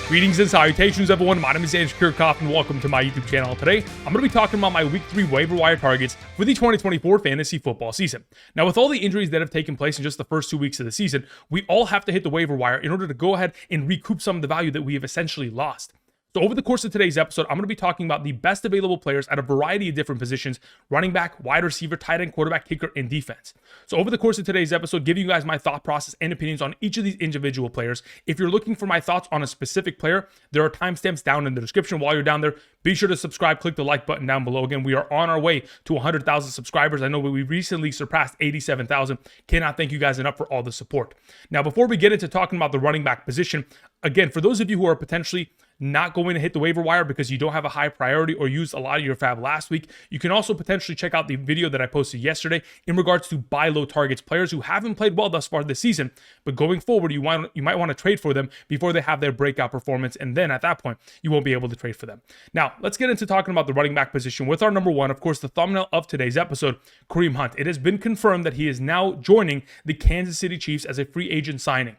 Greetings and salutations, everyone. My name is Andrew and welcome to my YouTube channel. Today, I'm going to be talking about my Week 3 waiver wire targets for the 2024 fantasy football season. Now, with all the injuries that have taken place in just the first 2 weeks of the season, we all have to hit the waiver wire in order to go ahead and recoup some of the value that we have essentially lost. So over the course of today's episode, I'm going to be talking about the best available players at a variety of different positions: running back, wide receiver, tight end, quarterback, kicker, and defense. So over the course of today's episode, giving you guys my thought process and opinions on each of these individual players. If you're looking for my thoughts on a specific player, there are timestamps down in the description. While you're down there, be sure to subscribe, click the like button down below. Again, we are on our way to 100,000 subscribers. I know we recently surpassed 87,000. Cannot thank you guys enough for all the support. Now, before we get into talking about the running back position, again, for those of you who are potentially not going to hit the waiver wire because you don't have a high priority or used a lot of your fab last week, you can also potentially check out the video that I posted yesterday in regards to buy low targets, players who haven't played well thus far this season, but going forward, you might want to trade for them before they have their breakout performance, and then at that point, you won't be able to trade for them. Now, let's get into talking about the running back position with our number one, of course, the thumbnail of today's episode, Kareem Hunt. It has been confirmed that he is now joining the Kansas City Chiefs as a free agent signing.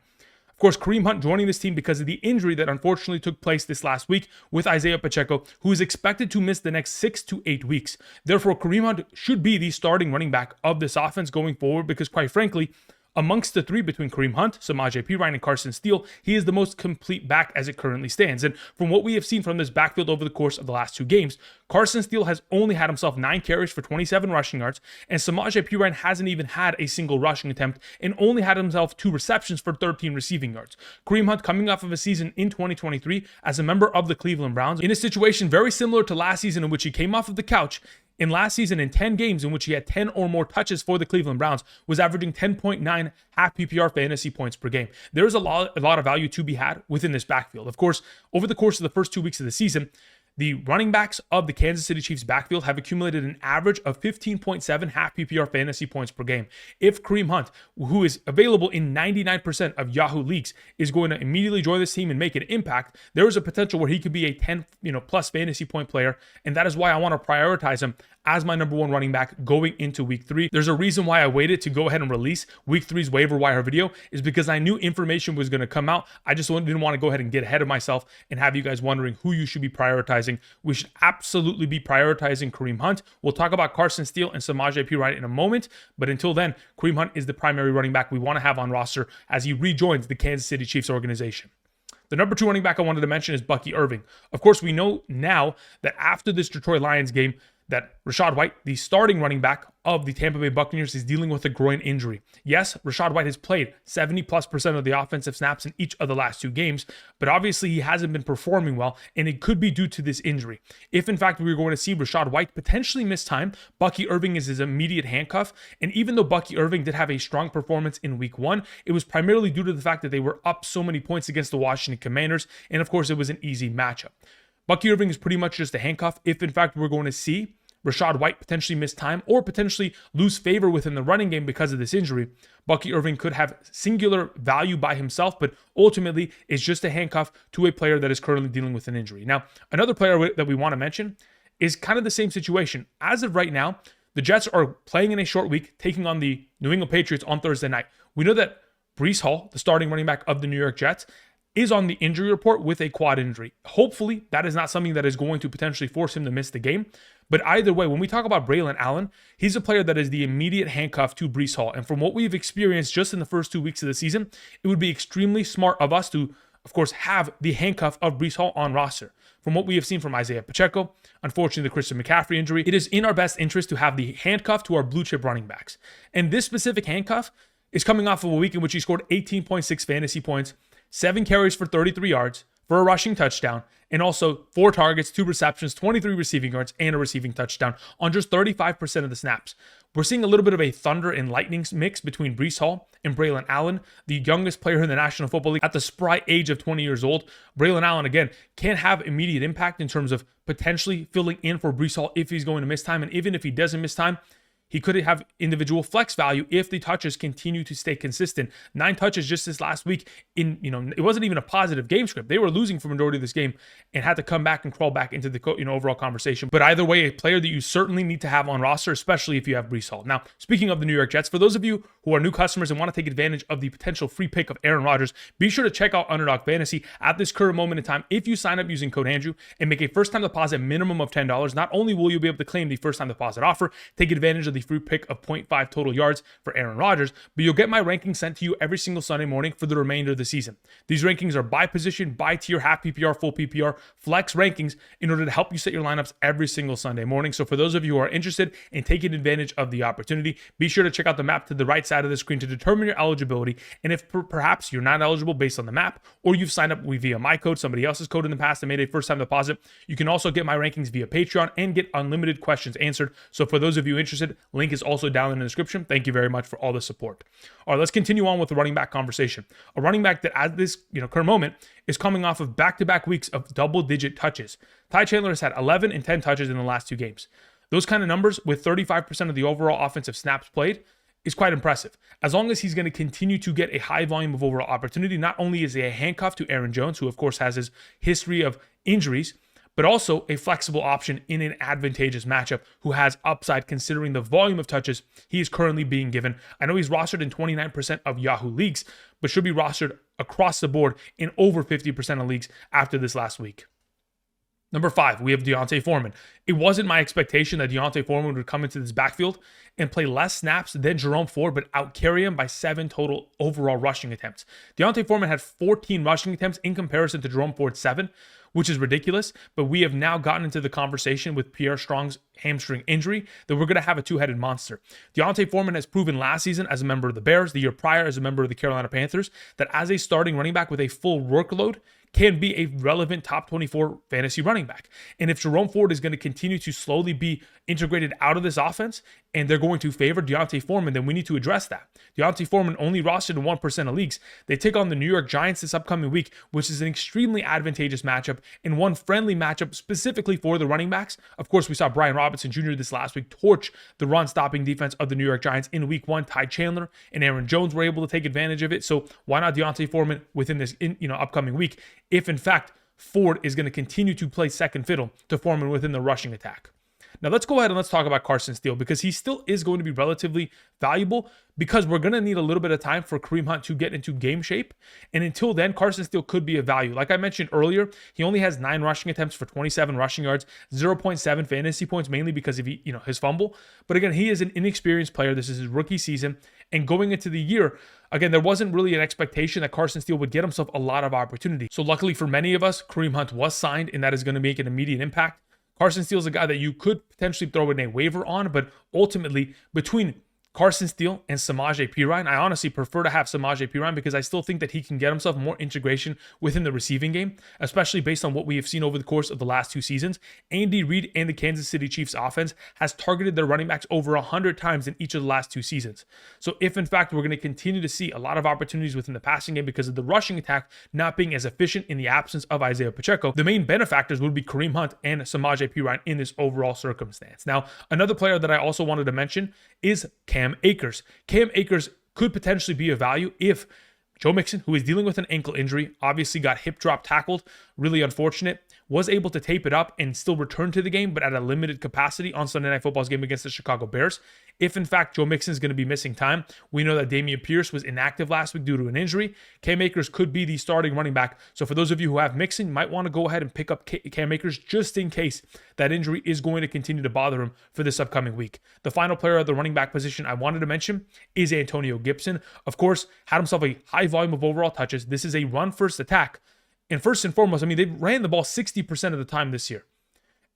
Of course, Kareem Hunt joining this team because of the injury that unfortunately took place this last week with Isaiah Pacheco, who is expected to miss the next 6 to 8 weeks. Therefore, Kareem Hunt should be the starting running back of this offense going forward because, quite frankly, amongst the three between Kareem Hunt, SAMAJE, PERINE, and CARSON, STEELE, he is the most complete back as it currently stands. And from what we have seen from this backfield over the course of the last 2 games, CARSON, STEELE has only had himself 9 carries for 27 rushing yards, and SAMAJE, PERINE hasn't even had a single rushing attempt and only had himself 2 receptions for 13 receiving yards. Kareem Hunt coming off of a season in 2023 as a member of the Cleveland Browns in a situation very similar to last season in which he came off of the couch. In last season, in 10 games in which he had 10 or more touches for the Cleveland Browns, was averaging 10.9 half PPR fantasy points per game. There is a lot of value to be had within this backfield. Of course, over the course of the first 2 weeks of the season, the running backs of the Kansas City Chiefs backfield have accumulated an average of 15.7 half PPR fantasy points per game. If Kareem Hunt, who is available in 99% of Yahoo leagues, is going to immediately join this team and make an impact, there is a potential where he could be a 10 plus fantasy point player, and that is why I want to prioritize him as my number one running back going into week 3. There's a reason why I waited to go ahead and release week 3's waiver wire video, is because I knew information was going to come out. I just didn't want to go ahead and get ahead of myself and have you guys wondering who you should be prioritizing. We should absolutely be prioritizing Kareem Hunt. We'll talk about CARSON, STEELE, and SAMAJE, PERINE in a moment, but until then, Kareem Hunt is the primary running back we want to have on roster as he rejoins the Kansas City Chiefs organization. The number 2 running back I wanted to mention is BUCKY IRVING. Of course, we know now that after this Detroit Lions game, that Rachaad White, the starting running back of the Tampa Bay Buccaneers, is dealing with a groin injury. Yes, Rachaad White has played 70+% of the offensive snaps in each of the last 2 games, but obviously he hasn't been performing well, and it could be due to this injury. If in fact we were going to see Rachaad White potentially miss time, BUCKY IRVING is his immediate handcuff. And even though BUCKY IRVING did have a strong performance in week 1, it was primarily due to the fact that they were up so many points against the Washington Commanders, and of course it was an easy matchup. BUCKY IRVING is pretty much just a handcuff if in fact we're going to see Rachaad White potentially miss time or potentially lose favor within the running game because of this injury. BUCKY IRVING could have singular value by himself, but ultimately is just a handcuff to a player that is currently dealing with an injury. Now, another player that we want to mention is kind of the same situation. As of right now, the Jets are playing in a short week, taking on the New England Patriots on Thursday night. We know that Breece Hall, the starting running back of the New York Jets, is on the injury report with a quad injury. Hopefully, that is not something that is going to potentially force him to miss the game. But either way, when we talk about BRAELON, he's a player that is the immediate handcuff to Breece Hall. And from what we've experienced just in the first 2 weeks of the season, it would be extremely smart of us to, of course, have the handcuff of Breece Hall on roster. From what we have seen from Isaiah Pacheco, unfortunately the Christian McCaffrey injury, it is in our best interest to have the handcuff to our blue chip running backs. And this specific handcuff is coming off of a week in which he scored 18.6 fantasy points, 7 carries for 33 yards for a rushing touchdown, and also 4 targets, 2 receptions, 23 receiving yards, and a receiving touchdown on just 35% of the snaps. We're seeing a little bit of a thunder and lightning mix between Breece Hall and BRAELON, the youngest player in the National Football League at the spry age of 20 years old. BRAELON, again, can have immediate impact in terms of potentially filling in for Breece Hall if he's going to miss time. And even if he doesn't miss time, He could have individual flex value if the touches continue to stay consistent. 9 touches just this last week in, it wasn't even a positive game script. They were losing for majority of this game and had to come back and crawl back into the overall conversation. But either way, a player that you certainly need to have on roster, especially if you have Breece Hall. Now, speaking of the New York Jets, for those of you who are new customers and want to take advantage of the potential free pick of Aaron Rodgers, be sure to check out Underdog Fantasy at this current moment in time. If you sign up using code Andrew and make a first-time deposit minimum of $10, not only will you be able to claim the first-time deposit offer, take advantage of the free pick of 0.5 total yards for Aaron Rodgers, but you'll get my rankings sent to you every single Sunday morning for the remainder of the season. These rankings are by position, by tier, half PPR, full PPR, flex rankings in order to help you set your lineups every single Sunday morning. So for those of you who are interested in taking advantage of the opportunity, be sure to check out the map to the right side of the screen to determine your eligibility. And if perhaps you're not eligible based on the map, or you've signed up via my code, somebody else's code in the past, and made a first-time deposit, you can also get my rankings via Patreon and get unlimited questions answered. So for those of you interested, link is also down in the description. Thank you very much for all the support. All right, let's continue on with the running back conversation. A running back that at this current moment is coming off of back-to-back weeks of double-digit touches. Ty Chandler has had 11 and 10 touches in the last 2 games. Those kind of numbers with 35% of the overall offensive snaps played is quite impressive. As long as he's going to continue to get a high volume of overall opportunity, not only is he a handcuff to Aaron Jones, who of course has his history of injuries, but also a flexible option in an advantageous matchup who has upside considering the volume of touches he is currently being given. I know he's rostered in 29% of Yahoo leagues, but should be rostered across the board in over 50% of leagues after this last week. Number 5, we have D'Onta Foreman. It wasn't my expectation that D'Onta Foreman would come into this backfield and play less snaps than Jerome Ford, but outcarry him by 7 total overall rushing attempts. D'Onta Foreman had 14 rushing attempts in comparison to Jerome Ford's 7, which is ridiculous, but we have now gotten into the conversation with Pierre Strong's hamstring injury that we're going to have a 2-headed monster. D'Onta Foreman has proven last season as a member of the Bears, the year prior as a member of the Carolina Panthers, that as a starting running back with a full workload, can be a relevant top 24 fantasy running back. And if Jerome Ford is going to continue to slowly be integrated out of this offense and they're going to favor D'Onta Foreman, then we need to address that. D'Onta Foreman only rostered in 1% of leagues. They take on the New York Giants this upcoming week, which is an extremely advantageous matchup and one friendly matchup specifically for the running backs. Of course, we saw Brian Robinson Jr. this last week torch the run-stopping defense of the New York Giants in week 1. Ty Chandler and Aaron Jones were able to take advantage of it. So why not D'Onta Foreman within this upcoming week, if in fact Ford is going to continue to play second fiddle to Foreman within the rushing attack. Now let's go ahead and let's talk about Carson Steele, because he still is going to be relatively valuable because we're going to need a little bit of time for Kareem Hunt to get into game shape. And until then, Carson Steele could be a value. Like I mentioned earlier, he only has 9 rushing attempts for 27 rushing yards, 0.7 fantasy points, mainly because of his fumble. But again, he is an inexperienced player. This is his rookie season. And going into the year, again, there wasn't really an expectation that Carson Steele would get himself a lot of opportunity. So luckily for many of us, Kareem Hunt was signed, and that is going to make an immediate impact. Carson Steele is a guy that you could potentially throw in a waiver on, but ultimately between Carson Steele and SAMAJE Perine, I honestly prefer to have SAMAJE Perine because I still think that he can get himself more integration within the receiving game, especially based on what we have seen over the course of the last 2 seasons. Andy Reid and the Kansas City Chiefs offense has targeted their running backs over 100 times in each of the last 2 seasons. So if in fact we're going to continue to see a lot of opportunities within the passing game because of the rushing attack not being as efficient in the absence of Isaiah Pacheco, the main benefactors would be Kareem Hunt and SAMAJE Perine in this overall circumstance. Now, another player that I also wanted to mention is Cam Akers. Cam Akers could potentially be a value if Joe Mixon, who is dealing with an ankle injury, obviously got hip drop tackled, really unfortunate, was able to tape it up and still return to the game, but at a limited capacity on Sunday Night Football's game against the Chicago Bears. If, in fact, Joe Mixon is going to be missing time, we know that Dameon Pierce was inactive last week due to an injury. Cam Akers could be the starting running back. So for those of you who have Mixon, you might want to go ahead and pick up Cam Akers just in case that injury is going to continue to bother him for this upcoming week. The final player at the running back position I wanted to mention is Antonio Gibson. Of course, had himself a high volume of overall touches. This is a run-first attack. And first and foremost, they ran the ball 60% of the time this year.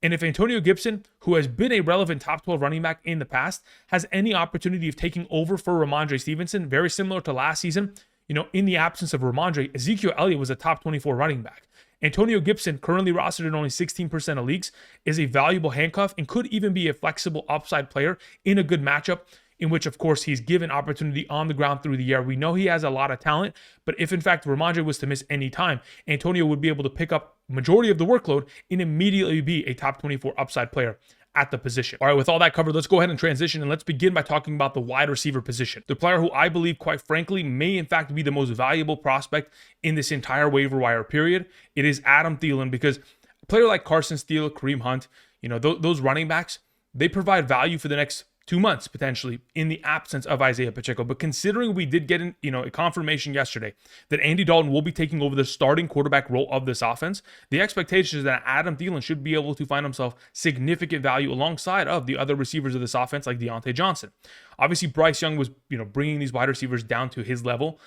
And if Antonio Gibson, who has been a relevant top 12 running back in the past, has any opportunity of taking over for Ramondre Stevenson, very similar to last season, in the absence of Ramondre, Ezekiel Elliott was a top 24 running back. Antonio Gibson, currently rostered in only 16% of leagues, is a valuable handcuff and could even be a flexible upside player in a good matchup, in which, of course, he's given opportunity on the ground through the air. We know he has a lot of talent, but if, in fact, Ramondre was to miss any time, Antonio would be able to pick up majority of the workload and immediately be a top 24 upside player at the position. All right, with all that covered, let's go ahead and transition and let's begin by talking about the wide receiver position. The player who I believe, quite frankly, may in fact be the most valuable prospect in this entire waiver wire period. It is Adam Thielen, because a player like CARSON, STEELE, Kareem Hunt, those running backs, they provide value for the next 2 months potentially in the absence of Isaiah Pacheco. But considering we did get a confirmation yesterday that Andy Dalton will be taking over the starting quarterback role of this offense, the expectation is that Adam Thielen should be able to find himself significant value alongside of the other receivers of this offense like Deontay Johnson. Obviously, Bryce Young was bringing these wide receivers down to his level,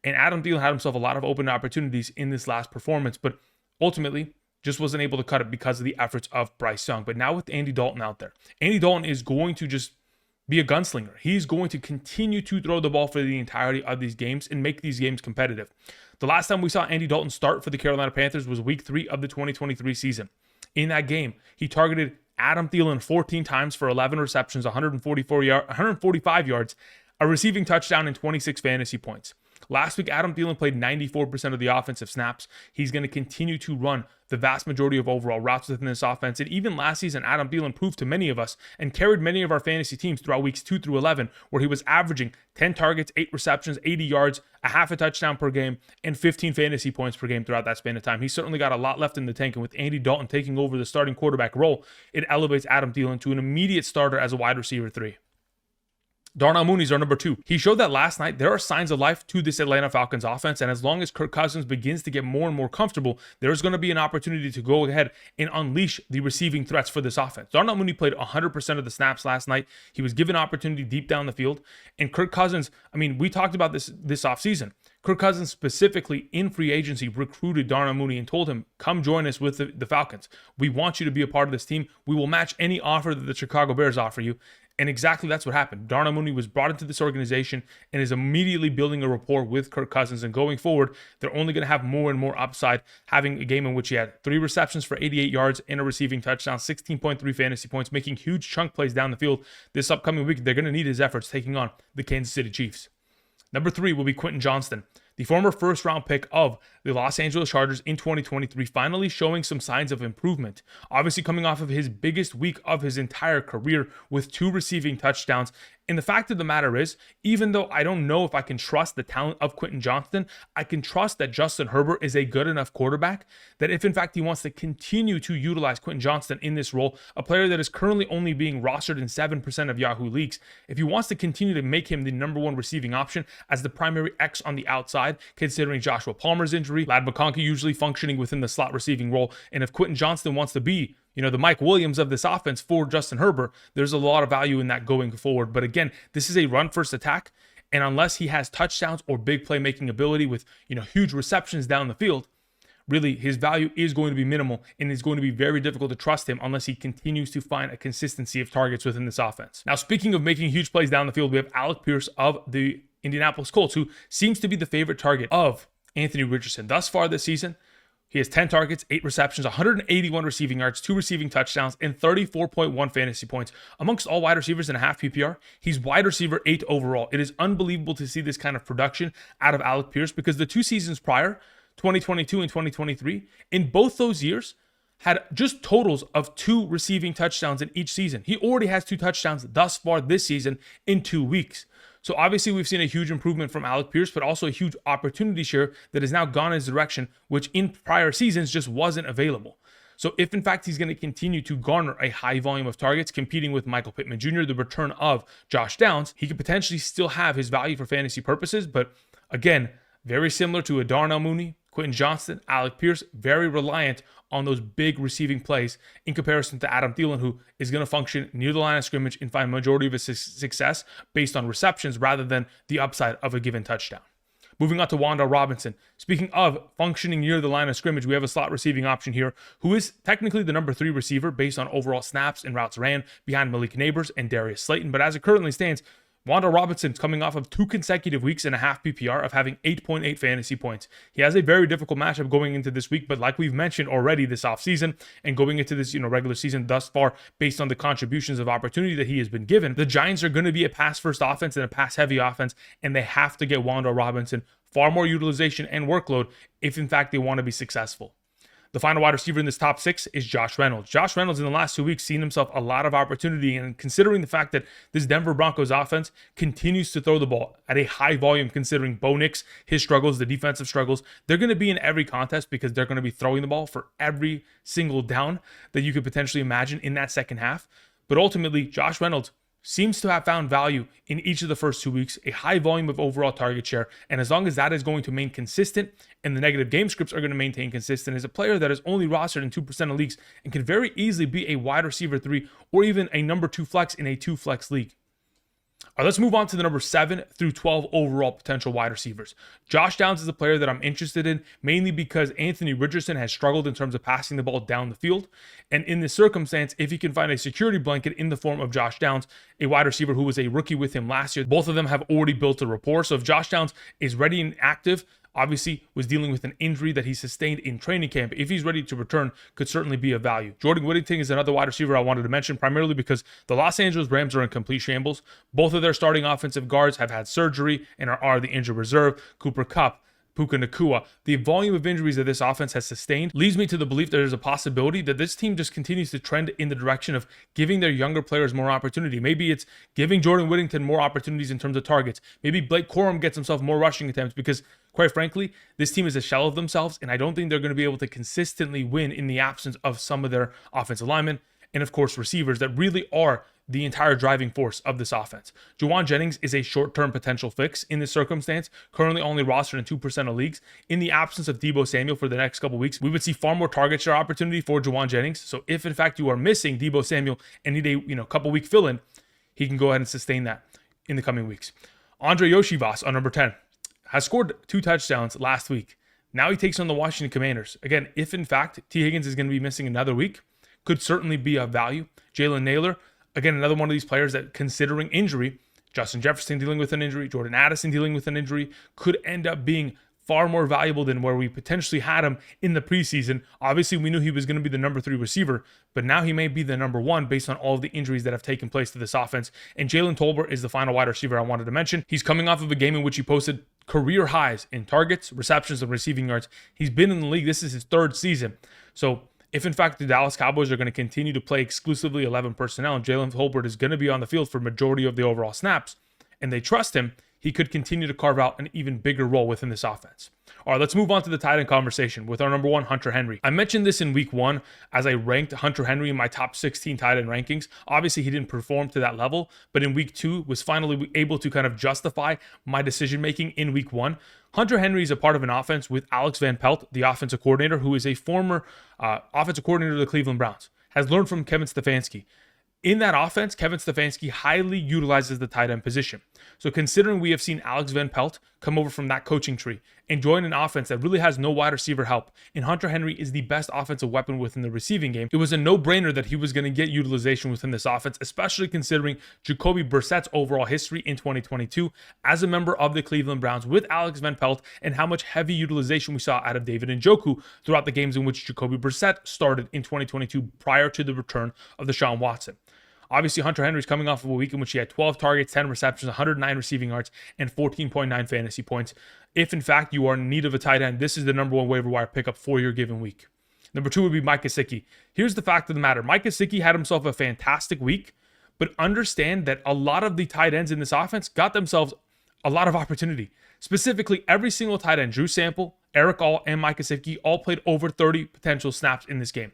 and Adam Thielen had himself a lot of open opportunities in this last performance, but ultimately just wasn't able to cut it because of the efforts of Bryce Young. But now with Andy Dalton out there, Andy Dalton is going to just be a gunslinger. He's going to continue to throw the ball for the entirety of these games and make these games competitive. The last time we saw Andy Dalton start for the Carolina Panthers was week 3 of the 2023 season. In that game, he targeted Adam Thielen 14 times for 11 receptions, 145 yards, a receiving touchdown, and 26 fantasy points. Last week, Adam Thielen played 94% of the offensive snaps. He's going to continue to run the vast majority of overall routes within this offense. And even last season, Adam Thielen proved to many of us and carried many of our fantasy teams throughout weeks 2 through 11, where he was averaging 10 targets, 8 receptions, 80 yards, a half a touchdown per game, and 15 fantasy points per game throughout that span of time. He's certainly got a lot left in the tank. And with Andy Dalton taking over the starting quarterback role, it elevates Adam Thielen to an immediate starter as a wide receiver 3. Darnell Mooney's our number 2. He showed that last night there are signs of life to this Atlanta Falcons offense, and as long as Kirk Cousins begins to get more and more comfortable, there's going to be an opportunity to go ahead and unleash the receiving threats for this offense. Darnell Mooney played 100% of the snaps last night. He was given opportunity deep down the field, and Kirk Cousins, we talked about this offseason. Kirk Cousins specifically in free agency recruited Darnell Mooney and told him, come join us with the Falcons. We want you to be a part of this team. We will match any offer that the Chicago Bears offer you. And exactly that's what happened. Darnell Mooney was brought into this organization and is immediately building a rapport with Kirk Cousins. And going forward, they're only going to have more and more upside, having a game in which he had 3 receptions for 88 yards and a receiving touchdown, 16.3 fantasy points, making huge chunk plays down the field. This upcoming week, they're going to need his efforts taking on the Kansas City Chiefs. Number 3 will be Quentin Johnston, the former first-round pick of the Los Angeles Chargers in 2023, finally showing some signs of improvement. Obviously coming off of his biggest week of his entire career with 2 receiving touchdowns. And the fact of the matter is, even though I don't know if I can trust the talent of Quentin Johnston, I can trust that Justin Herbert is a good enough quarterback that if in fact he wants to continue to utilize Quentin Johnston in this role, a player that is currently only being rostered in 7% of Yahoo leagues, if he wants to continue to make him the number 1 receiving option as the primary X on the outside, considering Joshua Palmer's injury, Ladd McConkey usually functioning within the slot receiving role, and if Quentin Johnston wants to be the Mike Williams of this offense for Justin Herbert, there's a lot of value in that going forward. But again, this is a run-first attack, and unless he has touchdowns or big playmaking ability with huge receptions down the field, really his value is going to be minimal, and it's going to be very difficult to trust him unless he continues to find a consistency of targets within this offense. Now, speaking of making huge plays down the field, we have Alec Pierce of the Indianapolis Colts, who seems to be the favorite target of Anthony Richardson thus far this season. He has 10 targets, 8 receptions, 181 receiving yards, 2 receiving touchdowns, and 34.1 fantasy points. Amongst all wide receivers in a half PPR, he's wide receiver 8 overall. It is unbelievable to see this kind of production out of Alec Pierce, because the 2 seasons prior, 2022 and 2023, in both those years, had just totals of 2 receiving touchdowns in each season. He already has 2 touchdowns thus far this season in 2 weeks. So obviously we've seen a huge improvement from Alec Pierce, but also a huge opportunity share that has now gone in his direction, which in prior seasons just wasn't available. So if in fact he's going to continue to garner a high volume of targets, competing with Michael Pittman Jr., the return of Josh Downs, he could potentially still have his value for fantasy purposes. But again, very similar to a Darnell Mooney, Quentin Johnston, Alec Pierce, very reliant on those big receiving plays in comparison to Adam Thielen, who is going to function near the line of scrimmage and find majority of his success based on receptions rather than the upside of a given touchdown. Moving on to WAN'DALE Robinson. Speaking of functioning near the line of scrimmage, we have a slot receiving option here who is technically the number 3 receiver based on overall snaps and routes ran behind Malik Neighbors and Darius Slayton. But as it currently stands, WAN'DALE Robinson's coming off of 2 consecutive weeks and a half PPR of having 8.8 fantasy points. He has a very difficult matchup going into this week, but like we've mentioned already this offseason and going into this regular season thus far, based on the contributions of opportunity that he has been given, the Giants are going to be a pass-first offense and a pass-heavy offense, and they have to get WAN'DALE Robinson far more utilization and workload if in fact they want to be successful. The final wide receiver in this top 6 is Josh Reynolds. Josh Reynolds in the last 2 weeks seen himself a lot of opportunity, and considering the fact that this Denver Broncos offense continues to throw the ball at a high volume, considering Bo Nix, his struggles, the defensive struggles, they're going to be in every contest because they're going to be throwing the ball for every single down that you could potentially imagine in that second half. But ultimately, Josh Reynolds seems to have found value in each of the first 2 weeks, a high volume of overall target share. And as long as that is going to remain consistent and the negative game scripts are going to maintain consistent, as a player that is only rostered in 2% of leagues and can very easily be a wide receiver 3 or even a number 2 flex in a 2 flex league. All right, let's move on to the number 7 through 12 overall potential wide receivers. Josh Downs is a player that I'm interested in, mainly because Anthony Richardson has struggled in terms of passing the ball down the field. And in this circumstance, if he can find a security blanket in the form of Josh Downs, a wide receiver who was a rookie with him last year, both of them have already built a rapport. So if Josh Downs is ready and active, obviously was dealing with an injury that he sustained in training camp, if he's ready to return, could certainly be of value. Jordan Whittington is another wide receiver I wanted to mention, primarily because the Los Angeles Rams are in complete shambles. Both of their starting offensive guards have had surgery and are the injured reserve. Cooper Kupp, Puka Nacua. The volume of injuries that this offense has sustained leads me to the belief that there's a possibility that this team just continues to trend in the direction of giving their younger players more opportunity. Maybe it's giving Jordan Whittington more opportunities in terms of targets. Maybe Blake Corum gets himself more rushing attempts because, quite frankly, this team is a shell of themselves, and I don't think they're going to be able to consistently win in the absence of some of their offensive linemen and, of course, receivers that really are the entire driving force of this offense. JAUAN Jennings is a short-term potential fix in this circumstance, currently only rostered in 2% of leagues. In the absence of Deebo Samuel for the next couple weeks, we would see far more target share opportunity for JAUAN Jennings. So if, in fact, you are missing Deebo Samuel and need a couple week fill-in, he can go ahead and sustain that in the coming weeks. ANDREI IOSIVAS on number 10 has scored 2 touchdowns last week. Now he takes on the Washington Commanders. Again, if, in fact, T. Higgins is going to be missing another week, could certainly be of value. Jalen Nailor, again, another one of these players that, considering injury, Justin Jefferson dealing with an injury, Jordan Addison dealing with an injury, could end up being far more valuable than where we potentially had him in the preseason. Obviously, we knew he was going to be the number 3 receiver, but now he may be the number 1 based on all of the injuries that have taken place to this offense. And Jalen Tolbert is the final wide receiver I wanted to mention. He's coming off of a game in which he posted career highs in targets, receptions, and receiving yards. He's been in the league. This is his 3rd season. So if, in fact, the Dallas Cowboys are going to continue to play exclusively 11 personnel and Jalen Tolbert is going to be on the field for majority of the overall snaps, and they trust him, he could continue to carve out an even bigger role within this offense. All right, let's move on to the tight end conversation with our number 1, Hunter Henry. I mentioned this in week 1 as I ranked Hunter Henry in my top 16 tight end rankings. Obviously, he didn't perform to that level, but in week 2 was finally able to kind of justify my decision-making in week 1. Hunter Henry is a part of an offense with Alex Van Pelt, the offensive coordinator, who is a former offensive coordinator of the Cleveland Browns, has learned from Kevin Stefanski. In that offense, Kevin Stefanski highly utilizes the tight end position. So considering we have seen Alex Van Pelt come over from that coaching tree and join an offense that really has no wide receiver help, and Hunter Henry is the best offensive weapon within the receiving game, it was a no-brainer that he was going to get utilization within this offense, especially considering Jacoby Brissett's overall history in 2022 as a member of the Cleveland Browns with Alex Van Pelt, and how much heavy utilization we saw out of David Njoku throughout the games in which Jacoby Brissett started in 2022 prior to the return of Deshaun Watson. Obviously, Hunter Henry's coming off of a week in which he had 12 targets, 10 receptions, 109 receiving yards, and 14.9 fantasy points. If, in fact, you are in need of a tight end, this is the number 1 waiver wire pickup for your given week. Number 2 would be Mike Gesicki. Here's the fact of the matter. Mike Gesicki had himself a fantastic week, but understand that a lot of the tight ends in this offense got themselves a lot of opportunity. Specifically, every single tight end, Drew Sample, Eric All, and Mike Gesicki all played over 30 potential snaps in this game.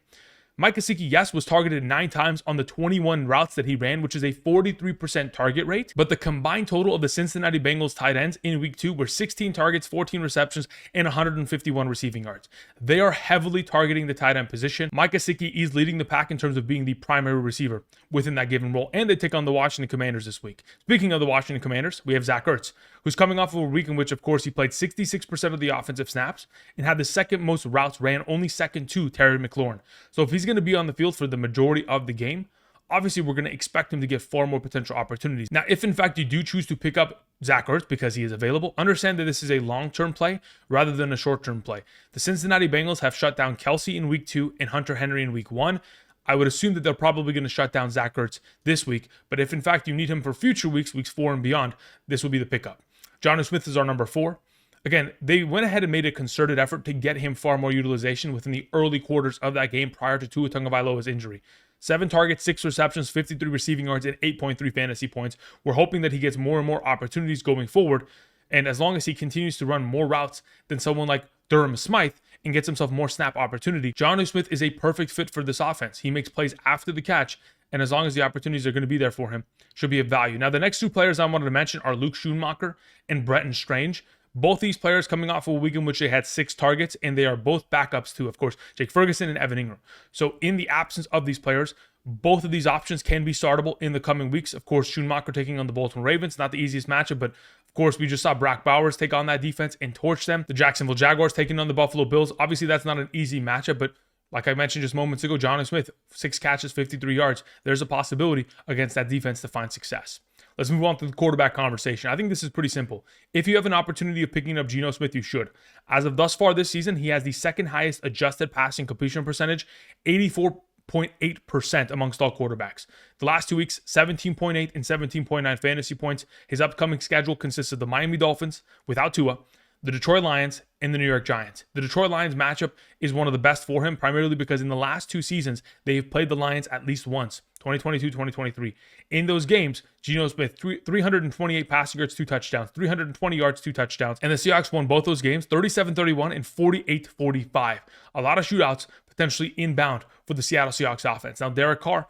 Mike Gesicki, yes, was targeted 9 times on the 21 routes that he ran, which is a 43% target rate. But the combined total of the Cincinnati Bengals tight ends in week 2 were 16 targets, 14 receptions, and 151 receiving yards. They are heavily targeting the tight end position. Mike Gesicki is leading the pack in terms of being the primary receiver within that given role, and they take on the Washington Commanders this week. Speaking of the Washington Commanders, we have Zach Ertz, who's coming off of a week in which, of course, he played 66% of the offensive snaps and had the second most routes ran, only second to Terry McLaurin. So if he's going to be on the field for the majority of the game, obviously we're going to expect him to get far more potential opportunities. Now, if in fact you do choose to pick up Zach Ertz because he is available, understand that this is a long-term play rather than a short-term play. The Cincinnati Bengals have shut down Kelsey in week 2 and Hunter Henry in week 1. I would assume that they're probably going to shut down Zach Ertz this week, but if in fact you need him for future weeks, weeks 4 and beyond, this will be the pickup. Jonnu Smith is our number 4. Again, they went ahead and made a concerted effort to get him far more utilization within the early quarters of that game prior to Tua Tagovailoa's injury. 7 targets, 6 receptions, 53 receiving yards, and 8.3 fantasy points. We're hoping that he gets more and more opportunities going forward. And as long as he continues to run more routes than someone like Durham Smythe and gets himself more snap opportunity, Jonnu Smith is a perfect fit for this offense. He makes plays after the catch, and as long as the opportunities are going to be there for him, should be of value. Now, the next 2 players I wanted to mention are Luke Schoonmaker and Bretton Strange. Both these players coming off of a week in which they had 6 targets, and they are both backups to, of course, Jake Ferguson and Evan Ingram. So in the absence of these players, both of these options can be startable in the coming weeks. Of course, Schoonmaker taking on the Baltimore Ravens, not the easiest matchup, but of course, we just saw Brock Bowers take on that defense and torch them. The Jacksonville Jaguars taking on the Buffalo Bills. Obviously, that's not an easy matchup, but like I mentioned just moments ago, Jonnu Smith, 6 catches, 53 yards. There's a possibility against that defense to find success. Let's move on to the quarterback conversation. I think this is pretty simple. If you have an opportunity of picking up Geno Smith, you should. As of thus far this season, he has the second highest adjusted passing completion percentage, 84.8% amongst all quarterbacks. The last 2 weeks, 17.8 and 17.9 fantasy points. His upcoming schedule consists of the Miami Dolphins without Tua, the Detroit Lions, and the New York Giants. The Detroit Lions matchup is one of the best for him, primarily because in the last 2 seasons, they've played the Lions at least once, 2022, 2023. In those games, Geno Smith, 328 passing yards, 2 touchdowns, 320 yards, 2 touchdowns. And the Seahawks won both those games, 37-31 and 48-45. A lot of shootouts potentially inbound for the Seattle Seahawks offense. Now, Derek Carr,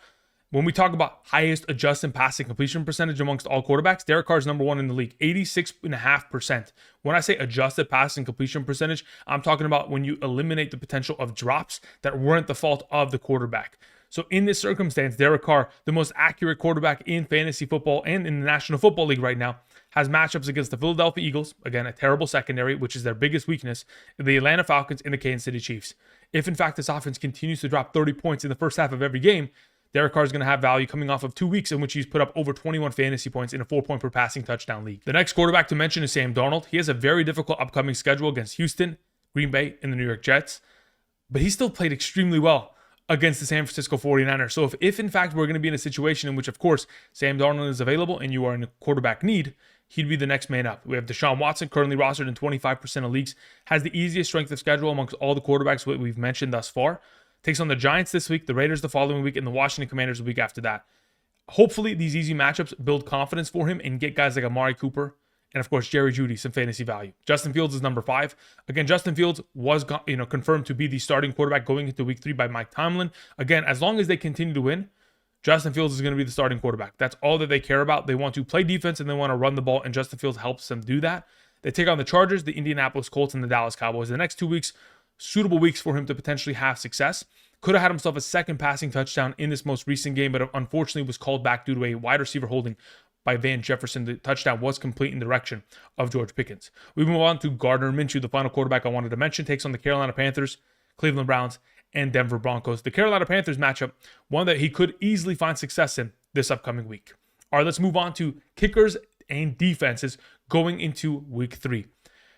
when we talk about highest adjusted passing completion percentage amongst all quarterbacks, Derek Carr is number 1 in the league, 86.5%. When I say adjusted passing completion percentage, I'm talking about when you eliminate the potential of drops that weren't the fault of the quarterback. So in this circumstance, Derek Carr, the most accurate quarterback in fantasy football and in the National Football League right now, has matchups against the Philadelphia Eagles, again, a terrible secondary, which is their biggest weakness, the Atlanta Falcons, and the Kansas City Chiefs. If, in fact, this offense continues to drop 30 points in the first half of every game, Derek Carr is going to have value coming off of 2 weeks in which he's put up over 21 fantasy points in a 4-point per passing touchdown league. The next quarterback to mention is Sam Darnold. He has a very difficult upcoming schedule against Houston, Green Bay, and the New York Jets, but he still played extremely well against the San Francisco 49ers. So if in fact we're going to be in a situation in which, of course, Sam Darnold is available and you are in a quarterback need, he'd be the next man up. We have Deshaun Watson, currently rostered in 25% of leagues, has the easiest strength of schedule amongst all the quarterbacks that we've mentioned thus far. Takes on the Giants this week, the Raiders the following week, and the Washington Commanders the week after that. Hopefully, these easy matchups build confidence for him and get guys like Amari Cooper and, of course, Jerry Jeudy some fantasy value. Justin Fields is number 5. Again, Justin Fields was confirmed to be the starting quarterback going into week 3 by Mike Tomlin. Again, as long as they continue to win, Justin Fields is going to be the starting quarterback. That's all that they care about. They want to play defense and they want to run the ball, and Justin Fields helps them do that. They take on the Chargers, the Indianapolis Colts, and the Dallas Cowboys. The next 2 weeks, suitable weeks for him to potentially have success. Could have had himself a second passing touchdown in this most recent game, but unfortunately was called back due to a wide receiver holding by Van Jefferson. The touchdown was complete in the direction of George Pickens. We move on to Gardner Minshew, the final quarterback I wanted to mention, takes on the Carolina Panthers, Cleveland Browns, and Denver Broncos. The Carolina Panthers matchup, one that he could easily find success in this upcoming week. All right, let's move on to kickers and defenses going into week 3.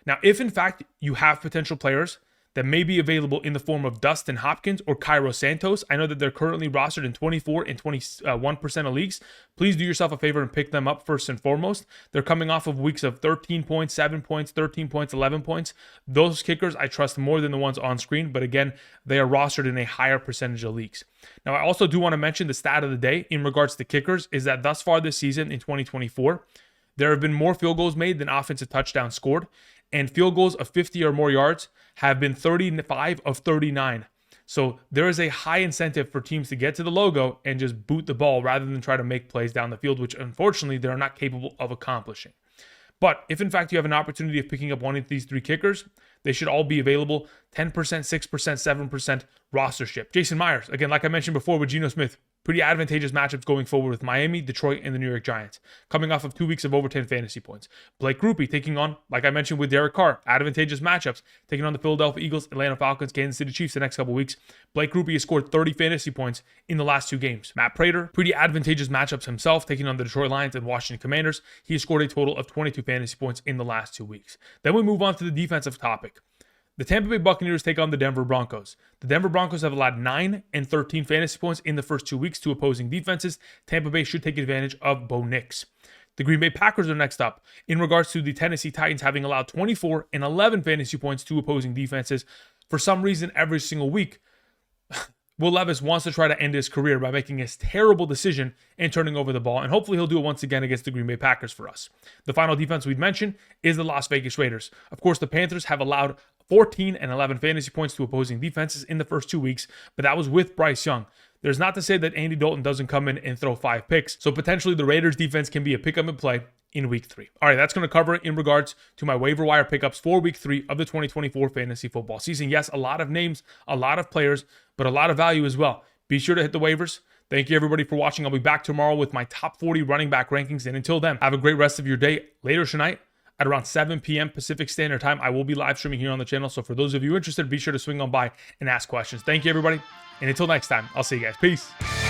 Now, if in fact you have potential players that may be available in the form of Dustin Hopkins or Cairo Santos, I know that they're currently rostered in 24 and 21% of leagues. Please do yourself a favor and pick them up first and foremost. They're coming off of weeks of 13 points, 7 points, 13 points, 11 points. Those kickers I trust more than the ones on screen, but again, they are rostered in a higher percentage of leagues. Now, I also do want to mention the stat of the day in regards to kickers is that thus far this season in 2024, there have been more field goals made than offensive touchdowns scored, and field goals of 50 or more yards have been 35 of 39. So there is a high incentive for teams to get to the logo and just boot the ball rather than try to make plays down the field, which unfortunately they're not capable of accomplishing. But if in fact you have an opportunity of picking up one of these 3 kickers, they should all be available 10%, 6%, 7% rostership. Jason Myers, again, like I mentioned before with Geno Smith, pretty advantageous matchups going forward with Miami, Detroit, and the New York Giants, coming off of 2 weeks of over 10 fantasy points. Blake Grupe taking on, like I mentioned with Derek Carr, advantageous matchups, taking on the Philadelphia Eagles, Atlanta Falcons, Kansas City Chiefs the next couple weeks. Blake Grupe has scored 30 fantasy points in the last 2 games. Matt Prater, pretty advantageous matchups himself, taking on the Detroit Lions and Washington Commanders. He has scored a total of 22 fantasy points in the last 2 weeks. Then we move on to the defensive topic. The Tampa Bay Buccaneers take on the Denver Broncos. The Denver Broncos have allowed 9 and 13 fantasy points in the first 2 weeks to opposing defenses. Tampa Bay should take advantage of Bo Nix. The Green Bay Packers are next up in regards to the Tennessee Titans having allowed 24 and 11 fantasy points to opposing defenses. For some reason, every single week, Will Levis wants to try to end his career by making a terrible decision and turning over the ball, and hopefully he'll do it once again against the Green Bay Packers for us. The final defense we'd mention is the Las Vegas Raiders. Of course, the Panthers have allowed 14 and 11 fantasy points to opposing defenses in the first 2 weeks, but that was with Bryce Young. There's not to say that Andy Dalton doesn't come in and throw 5 picks, so potentially the Raiders defense can be a pick up and play in week 3. All right, that's going to cover it in regards to my waiver wire pickups for week 3 of the 2024 fantasy football season. Yes, a lot of names, a lot of players, but a lot of value as well. Be sure to hit the waivers. Thank you everybody for watching. I'll be back tomorrow with my top 40 running back rankings. And until then, have a great rest of your day. Later tonight at around 7 p.m. Pacific Standard Time, I will be live streaming here on the channel. So for those of you interested, be sure to swing on by and ask questions. Thank you everybody. And until next time, I'll see you guys. Peace.